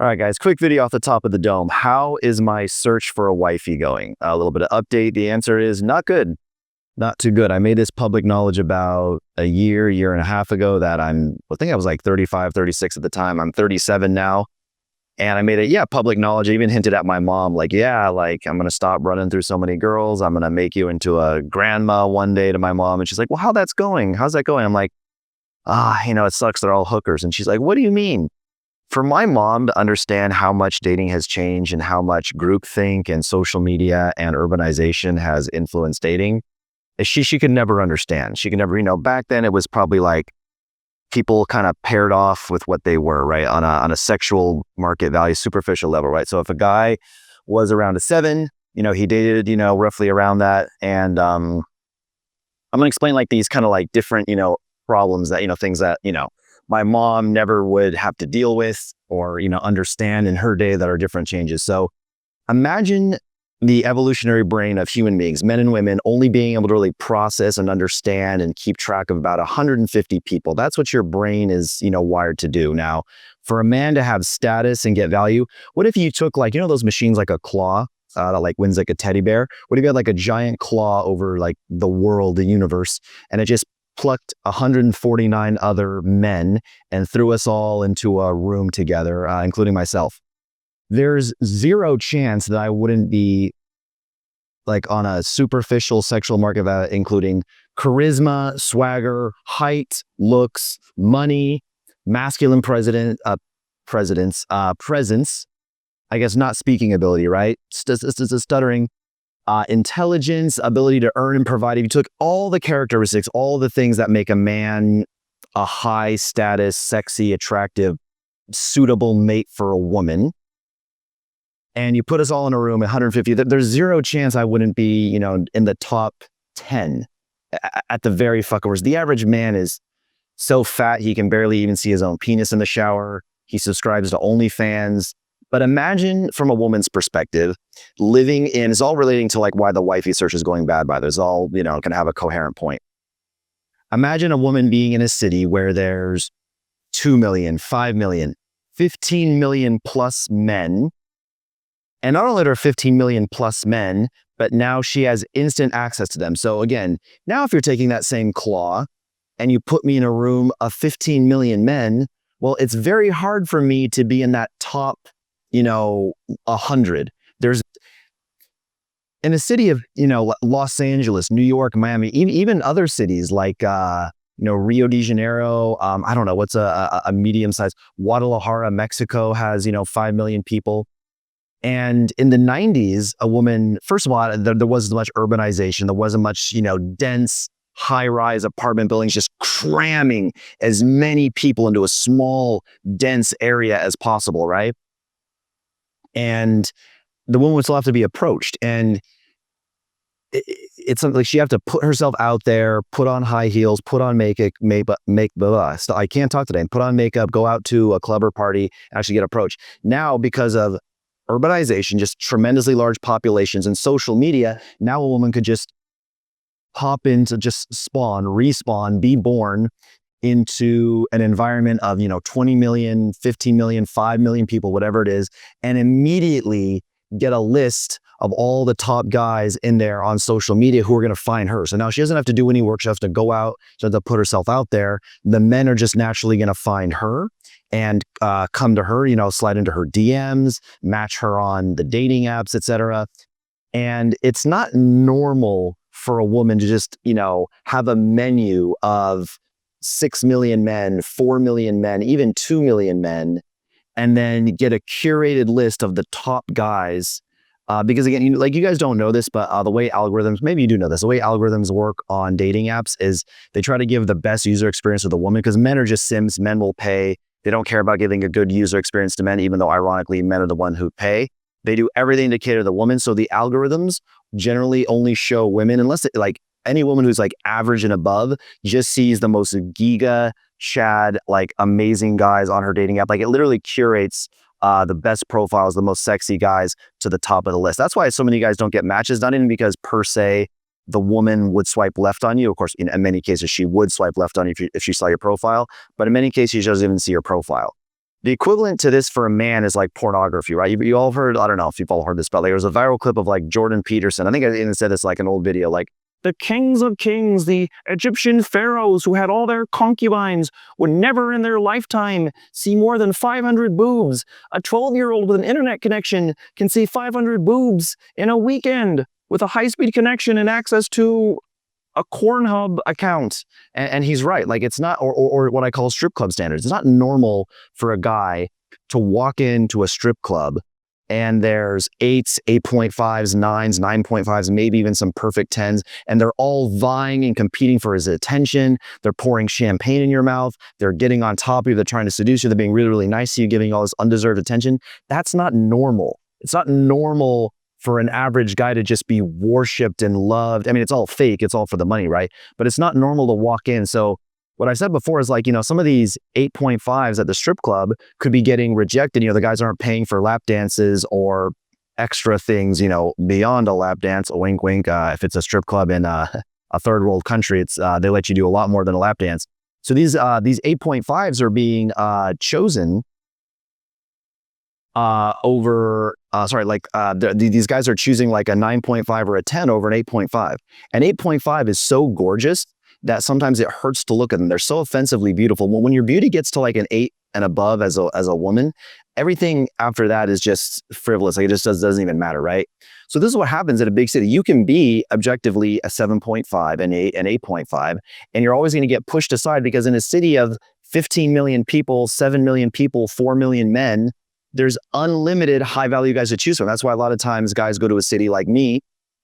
All right, guys, quick video off the top of the dome. How is my search for a wifey going? A little bit of update. The answer is not good. Not too good. I made this public knowledge about a year and a half ago that I think I was like 35, 36 at the time. I'm 37 now. And I made it, public knowledge. I even hinted at my mom, like, I'm going to stop running through so many girls. I'm going to make you into a grandma one day to my mom. And she's like, well, how's that going? I'm like, it sucks. They're all hookers. And she's like, what do you mean? For my mom to understand how much dating has changed and how much groupthink and social media and urbanization has influenced dating, she could never understand. She could never, back then it was probably like people kind of paired off with what they were, right? On a sexual market value, superficial level, right? So if a guy was around a 7, he dated, roughly around that. And I'm going to explain like these kind of like different, problems that, things that, my mom never would have to deal with or, understand in her day that are different changes. So imagine the evolutionary brain of human beings, men and women, only being able to really process and understand and keep track of about 150 people. That's what your brain is, wired to do. Now, for a man to have status and get value, what if you took like, those machines like a claw that like wins like a teddy bear? What if you had like a giant claw over like the world, the universe, and it just plucked 149 other men and threw us all into a room together, including myself? There's zero chance that I wouldn't be like on a superficial sexual market value, including charisma, swagger, height, looks, money, masculine presence, I guess not speaking ability, right? Stuttering, intelligence, ability to earn and provide. If you took all the characteristics, all the things that make a man a high status, sexy, attractive, suitable mate for a woman, and you put us all in a room, 150, there's zero chance I wouldn't be, in the top 10 at the very fucking worst. The average man is so fat, he can barely even see his own penis in the shower. He subscribes to OnlyFans. But imagine from a woman's perspective, living in, it's all relating to like why the wifey search is going bad by this, all, can have a coherent point. Imagine a woman being in a city where there's 2 million, 5 million, 15 million plus men. And not only are there 15 million plus men, but now she has instant access to them. So again, now if you're taking that same claw and you put me in a room of 15 million men, well, it's very hard for me to be in that top 100. There's in a city of, Los Angeles, New York, Miami, even other cities like, Rio de Janeiro. I don't know what's a medium size. Guadalajara, Mexico has, 5 million people. And in the 90s, a woman, first of all, there wasn't much urbanization. There wasn't much, dense high-rise apartment buildings just cramming as many people into a small, dense area as possible, right? And the woman would still have to be approached. And it's something like she have to put herself out there, put on high heels, put on makeup, I can't talk today. Put on makeup, go out to a club or party, actually get approached. Now, because of urbanization, just tremendously large populations and social media, now a woman could just hop into, just respawn, be born into an environment of, 20 million, 15 million, 5 million people, whatever it is, and immediately get a list of all the top guys in there on social media who are going to find her. So now she doesn't have to do any work. She has to go out. She has to put herself out there. The men are just naturally going to find her and come to her, slide into her DMs, match her on the dating apps, etc. And it's not normal for a woman to just, have a menu of 6 million men, 4 million men, even 2 million men, and then get a curated list of the top guys. Because again, you guys don't know this, but the way algorithms, maybe you do know this, the way algorithms work on dating apps is they try to give the best user experience to the woman, because men are just simps. Men will pay. They don't care about giving a good user experience to men, even though ironically men are the one who pay. They do everything to cater to the woman. So the algorithms generally only show women, unless like any woman who's like average and above just sees the most giga chad, like amazing guys on her dating app. Like it literally curates the best profiles, the most sexy guys to the top of the list. That's why so many guys don't get matches, not even because per se the woman would swipe left on you. Of course, in many cases, she would swipe left on you if she saw your profile, but in many cases, she doesn't even see your profile. The equivalent to this for a man is like pornography, right? You all heard, I don't know if you've all heard this, but like, there was a viral clip of like Jordan Peterson. I think I even said this like an old video, like the kings of kings, the Egyptian pharaohs who had all their concubines would never in their lifetime see more than 500 boobs. A 12-year-old with an internet connection can see 500 boobs in a weekend with a high-speed connection and access to a Cornhub account. And he's right. Like it's not, or what I call strip club standards. It's not normal for a guy to walk into a strip club and there's 8s, 8.5s, 9s, 9.5s, maybe even some perfect 10s. And they're all vying and competing for his attention. They're pouring champagne in your mouth. They're getting on top of you. They're trying to seduce you. They're being really, really nice to you, giving you all this undeserved attention. That's not normal. It's not normal for an average guy to just be worshipped and loved. I mean, it's all fake. It's all for the money, right? But it's not normal to walk in. So what I said before is like, some of these 8.5s at the strip club could be getting rejected. The guys aren't paying for lap dances or extra things, beyond a lap dance, a wink, wink. If it's a strip club in a third world country, it's they let you do a lot more than a lap dance. So these 8.5s are being chosen these guys are choosing like a 9.5 or a 10 over an 8.5. An 8.5 is so gorgeous that sometimes it hurts to look at them. They're so offensively beautiful. Well, when your beauty gets to like an 8 and above as a woman, everything after that is just frivolous. Like it just doesn't even matter, right? So this is what happens in a big city. You can be objectively a 7.5, an 8, an 8.5, and you're always going to get pushed aside because in a city of 15 million people, 7 million people, 4 million men, there's unlimited high value guys to choose from. That's why a lot of times guys go to a city like me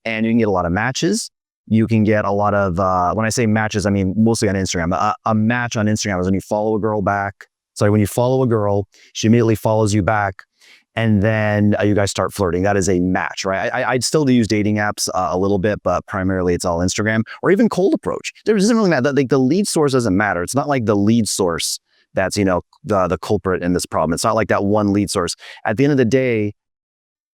and you can get a lot of matches. You can get a lot of, when I say matches, I mean mostly on Instagram. A match on Instagram is when you follow a girl back. So when you follow a girl, she immediately follows you back and then you guys start flirting. That is a match, right? I'd still use dating apps a little bit, but primarily it's all Instagram or even cold approach. There doesn't really matter. Like the lead source doesn't matter. It's not like the lead source that's, the culprit in this problem. It's not like that one lead source. At the end of the day,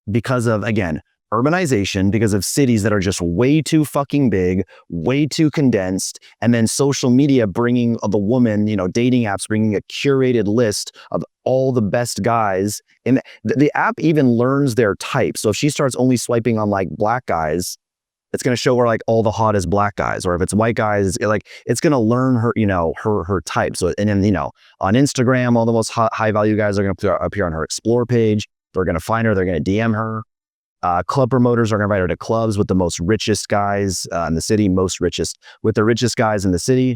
because of, again, urbanization, because of cities that are just way too fucking big, way too condensed, and then social media bringing the woman, dating apps bringing a curated list of all the best guys. And the app even learns their type. So if she starts only swiping on like black guys, it's going to show her like all the hottest black guys, or if it's white guys, it's going to learn her, her type. So, and then, on Instagram, all the most high value guys are going to appear on her explore page. They're going to find her. They're going to DM her. Club promoters are going to invite her to clubs with the most richest guys in the city, with the richest guys in the city.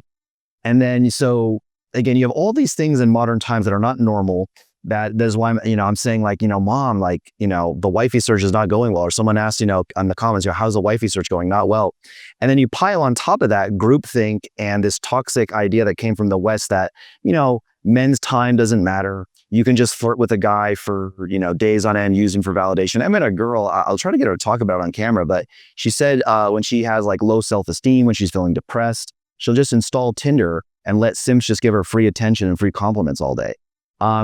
And then, so again, you have all these things in modern times that are not normal. That's why I'm saying like, mom, like, the wifey search is not going well. Or someone asked, on the comments, how's the wifey search going? Not well. And then you pile on top of that groupthink and this toxic idea that came from the West that, men's time doesn't matter. You can just flirt with a guy for, days on end, using for validation. I met a girl, I'll try to get her to talk about it on camera, but she said when she has like low self-esteem, when she's feeling depressed, she'll just install Tinder and let simps just give her free attention and free compliments all day.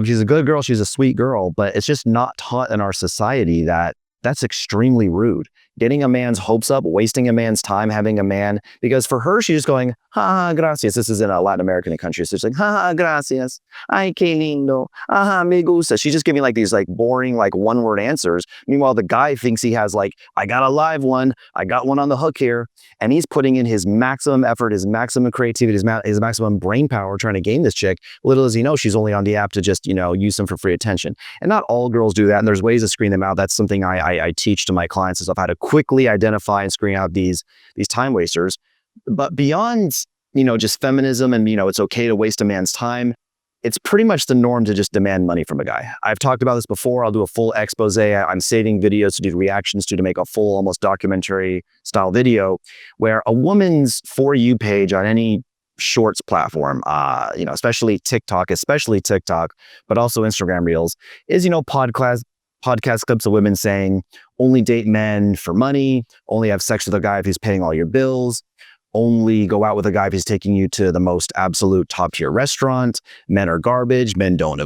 She's a good girl. She's a sweet girl, but it's just not taught in our society that that's extremely rude. Getting a man's hopes up, wasting a man's time, having a man, because for her, she's just going, ha, gracias. This is in a Latin American country. So she's like, ha, gracias. Ay, qué lindo. Ajá, me gusta. She's just giving like these like boring, like one word answers. Meanwhile, the guy thinks he has like, I got a live one. I got one on the hook here. And he's putting in his maximum effort, his maximum creativity, his maximum brain power trying to gain this chick. Little as he knows, she's only on the app to just, use them for free attention. And not all girls do that. And there's ways to screen them out. That's something I teach to my clients, is how to quickly identify and screen out these time wasters. But beyond, just feminism and, it's okay to waste a man's time, it's pretty much the norm to just demand money from a guy. I've talked about this before. I'll do a full expose. I'm saving videos to do reactions to make a full, almost documentary style video where a woman's For You page on any shorts platform, especially TikTok, but also Instagram Reels, is, podcast clips of women saying, only date men for money, only have sex with a guy if he's paying all your bills, only go out with a guy if he's taking you to the most absolute top tier restaurant. Men are garbage. Men don't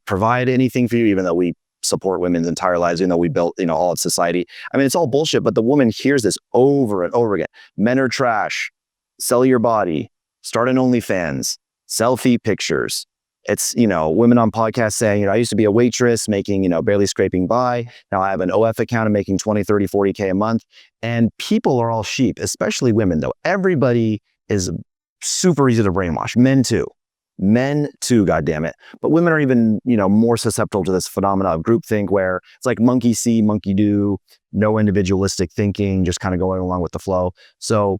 provide anything for you, even though we support women's entire lives, even though we built, all of society. I mean, it's all bullshit, but the woman hears this over and over again. Men are trash. Sell your body. Start an OnlyFans. Selfie pictures. It's, women on podcasts saying, I used to be a waitress making, barely scraping by. Now I have an OF account and making 20, 30, 40K a month. And people are all sheep, especially women though. Everybody is super easy to brainwash. Men too. Men too, goddammit. But women are even, more susceptible to this phenomena of groupthink where it's like monkey see, monkey do, no individualistic thinking, just kind of going along with the flow. So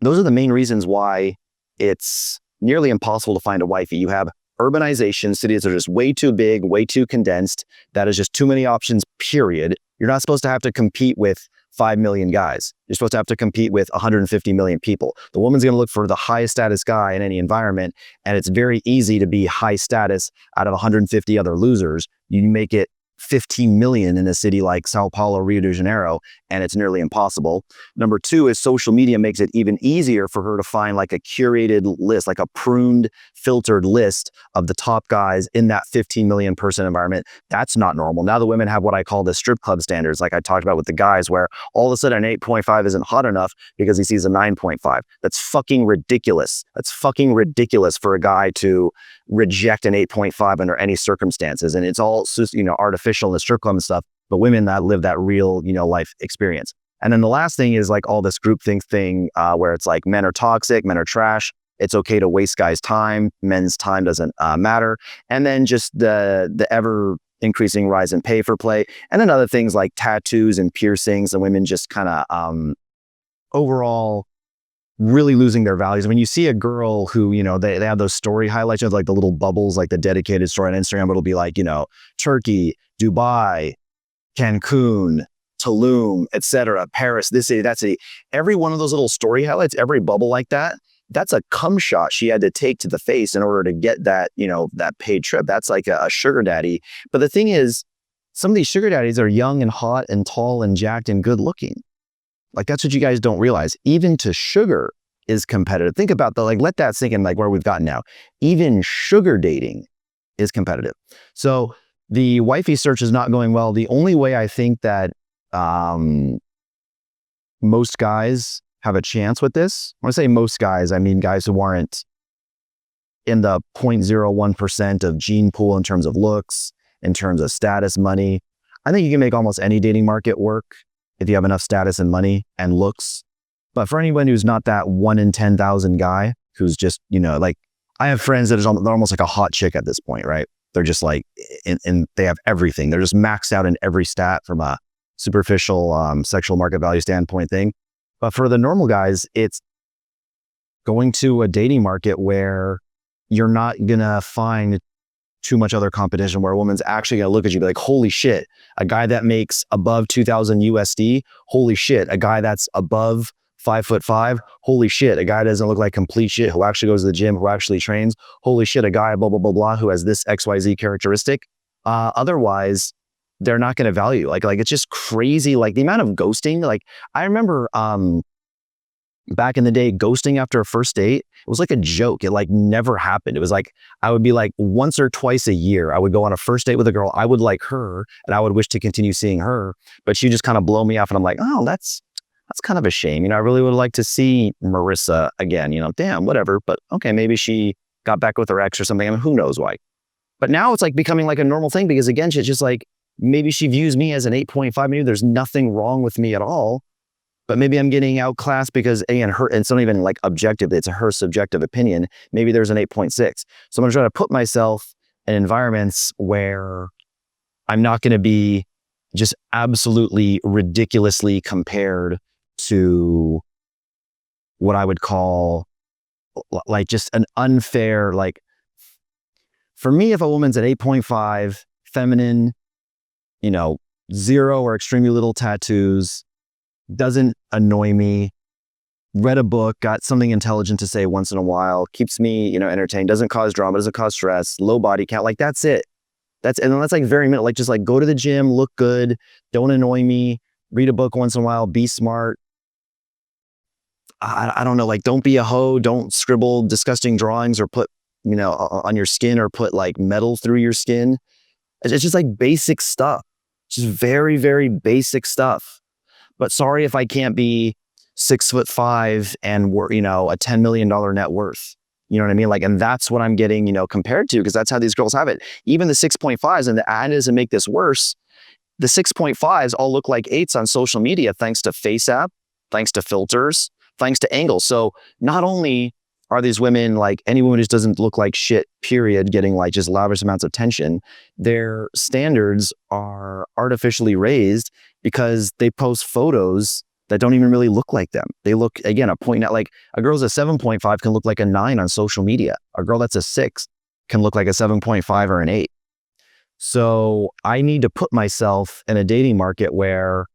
those are the main reasons why it's nearly impossible to find a wifey. You have urbanization, cities are just way too big, way too condensed. That is just too many options, period. You're not supposed to have to compete with 5 million guys. You're supposed to have to compete with 150 million people. The woman's going to look for the highest status guy in any environment, and it's very easy to be high status out of 150 other losers. You make it 15 million in a city like Sao Paulo, Rio de Janeiro, and it's nearly impossible. Number two is social media makes it even easier for her to find like a curated list, like a pruned, filtered list of the top guys in that 15 million person environment. That's not normal. Now the women have what I call the strip club standards, like I talked about with the guys, where all of a sudden an 8.5 isn't hot enough because he sees a 9.5. That's fucking ridiculous. That's fucking ridiculous for a guy to reject an 8.5 under any circumstances. And it's all, artificial in the strip club and stuff, but women that live that real, life experience. And then the last thing is like all this groupthink thing where it's like men are toxic, men are trash. It's okay to waste guys' time. Men's time doesn't matter. And then just the ever increasing rise in pay for play. And then other things like tattoos and piercings, and women just kind of overall really losing their values. When you see a girl who, they have those story highlights of like the little bubbles, like the dedicated story on Instagram, it'll be like, Turkey, Dubai, Cancun, Tulum, etc., Paris, this city, that city. Every one of those little story highlights, every bubble like that, that's a cum shot she had to take to the face in order to get that, that paid trip. That's like a sugar daddy. But the thing is, some of these sugar daddies are young and hot and tall and jacked and good looking. Like, that's what you guys don't realize. Even to sugar is competitive. Think about let that sink in, like where we've gotten now. Even sugar dating is competitive. So the wifey search is not going well. The only way I think that most guys have a chance with this, when I say most guys, I mean guys who aren't in the 0.01% of gene pool in terms of looks, in terms of status, money. I think you can make almost any dating market work if you have enough status and money and looks. But for anyone who's not that 1 in 10,000 guy, who's just, like, I have friends that they're almost like a hot chick at this point, right? They're just like, and they have everything. They're just maxed out in every stat from a superficial sexual market value standpoint thing. But for the normal guys, it's going to a dating market where you're not going to find too much other competition, where a woman's actually going to look at you and be like, holy shit, a guy that makes above 2,000 USD, holy shit, a guy that's above 5'5", holy shit, a guy that doesn't look like complete shit, who actually goes to the gym, who actually trains, holy shit, a guy blah, blah, blah, blah, who has this XYZ characteristic. Otherwise, they're not going to value. Like it's just crazy. Like the amount of ghosting, like I remember back in the day, ghosting after a first date, it was like a joke. It like never happened. It was like, I would be like once or twice a year, I would go on a first date with a girl. I would like her and I would wish to continue seeing her, but she just kind of blow me off. And I'm like, oh, that's kind of a shame. I really would like to see Marissa again, damn, whatever. But okay, maybe she got back with her ex or something. I mean, who knows why? But now it's like becoming like a normal thing because again, she's just like, maybe she views me as an 8.5. Maybe there's nothing wrong with me at all. But maybe I'm getting outclassed because, again, it's not even like objective, it's her subjective opinion. Maybe there's an 8.6. So I'm going to try to put myself in environments where I'm not going to be just absolutely ridiculously compared to what I would call like just an unfair, like for me, if a woman's at 8.5, feminine, 0 or extremely little tattoos, doesn't annoy me, read a book, got something intelligent to say once in a while, keeps me, entertained, doesn't cause drama, doesn't cause stress, low body count, like that's it. And then that's like very minute, like just like go to the gym, look good, don't annoy me, read a book once in a while, be smart. I don't know, like don't be a hoe, don't scribble disgusting drawings or put, on your skin or put like metal through your skin. It's just like basic stuff, just very, very basic stuff. But sorry if I can't be 6'5" and a $10 million net worth. You know what I mean? Like, and that's what I'm getting, compared to, because that's how these girls have it. Even the 6.5s, and the ad doesn't make this worse. The 6.5s all look like 8s on social media, thanks to Face App, thanks to filters, thanks to angles. So not only are these women, like any woman who just doesn't look like shit, period, getting like just lavish amounts of attention, their standards are artificially raised because they post photos that don't even really look like them. They look, again, a point out, like a girl's a 7.5 can look like a 9 on social media. A girl that's a 6 can look like a 7.5 or an 8. So I need to put myself in a dating market where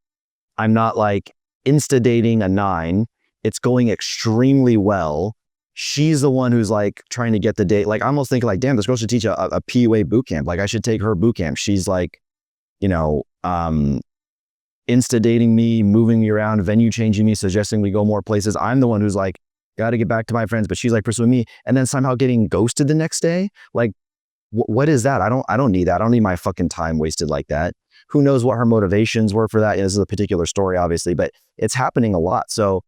I'm not like insta-dating a 9. It's going extremely well. She's the one who's like trying to get the date. Like, I almost think like, damn, this girl should teach a PUA boot camp. Like, I should take her boot camp. She's like, insta-dating me, moving me around, venue changing me, suggesting we go more places. I'm the one who's like, got to get back to my friends, but she's like pursuing me, and then somehow getting ghosted the next day. Like, what is that? I don't need that. I don't need my fucking time wasted like that. Who knows what her motivations were for that? This is a particular story, obviously, but it's happening a lot. So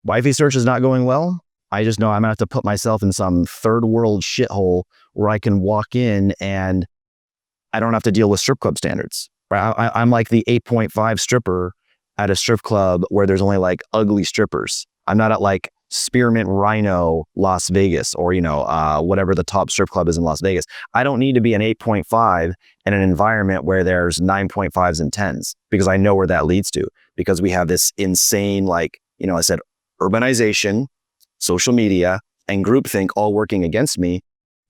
wifey search is not going well. I just know I'm gonna have to put myself in some third world shithole where I can walk in and I don't have to deal with strip club standards. Right? I'm like the 8.5 stripper at a strip club where there's only like ugly strippers. I'm not at like Spearmint Rhino Las Vegas, or whatever the top strip club is in Las Vegas. I don't need to be an 8.5 in an environment where there's 9.5s and 10s, because I know where that leads to, because we have this insane, like, I said, urbanization, social media, and groupthink all working against me.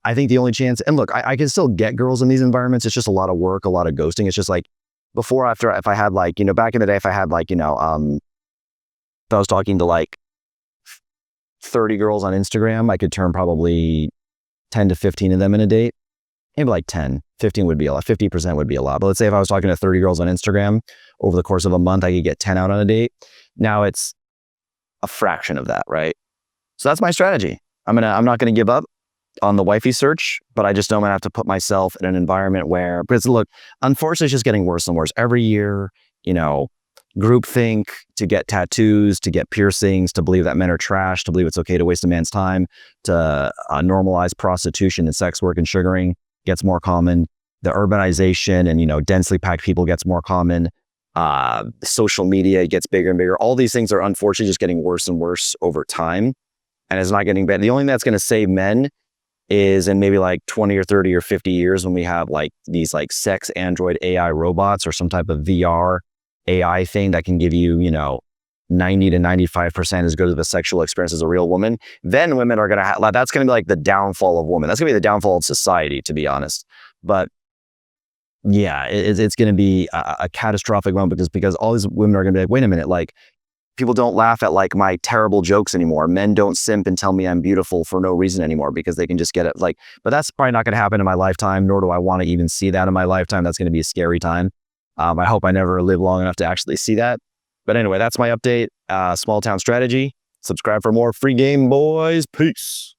I think the only chance, and look, I can still get girls in these environments. It's just a lot of work, a lot of ghosting. It's just like before, after, if I had like, back in the day, if I had like, if I was talking to like 30 girls on Instagram, I could turn probably 10 to 15 of them in a date. Maybe like 10, 15 would be a lot, 50% would be a lot. But let's say if I was talking to 30 girls on Instagram over the course of a month, I could get 10 out on a date. Now it's a fraction of that, right? So that's my strategy. I'm not gonna give up on the wifey search, but I just know I'm gonna have to put myself in an environment where, because look, unfortunately, it's just getting worse and worse every year. Groupthink, to get tattoos, to get piercings, to believe that men are trash, to believe it's okay to waste a man's time, to normalize prostitution and sex work and sugaring gets more common. The urbanization and densely packed people gets more common. Social media gets bigger and bigger. All these things are unfortunately just getting worse and worse over time, and it's not getting better. The only thing that's going to save men is in maybe like 20 or 30 or 50 years, when we have like these like sex android AI robots, or some type of VR AI thing that can give you, 90 to 95% as good of a sexual experience as a real woman. Then women are going to have, that's going to be like the downfall of women. That's going to be the downfall of society, to be honest. But yeah, it's going to be a catastrophic moment, because all these women are going to be like, wait a minute, like, people don't laugh at like my terrible jokes anymore. Men don't simp and tell me I'm beautiful for no reason anymore, because they can just get it. Like, but that's probably not going to happen in my lifetime, nor do I want to even see that in my lifetime. That's going to be a scary time. I hope I never live long enough to actually see that. But anyway, that's my update. Small town strategy. Subscribe for more free game, boys. Peace.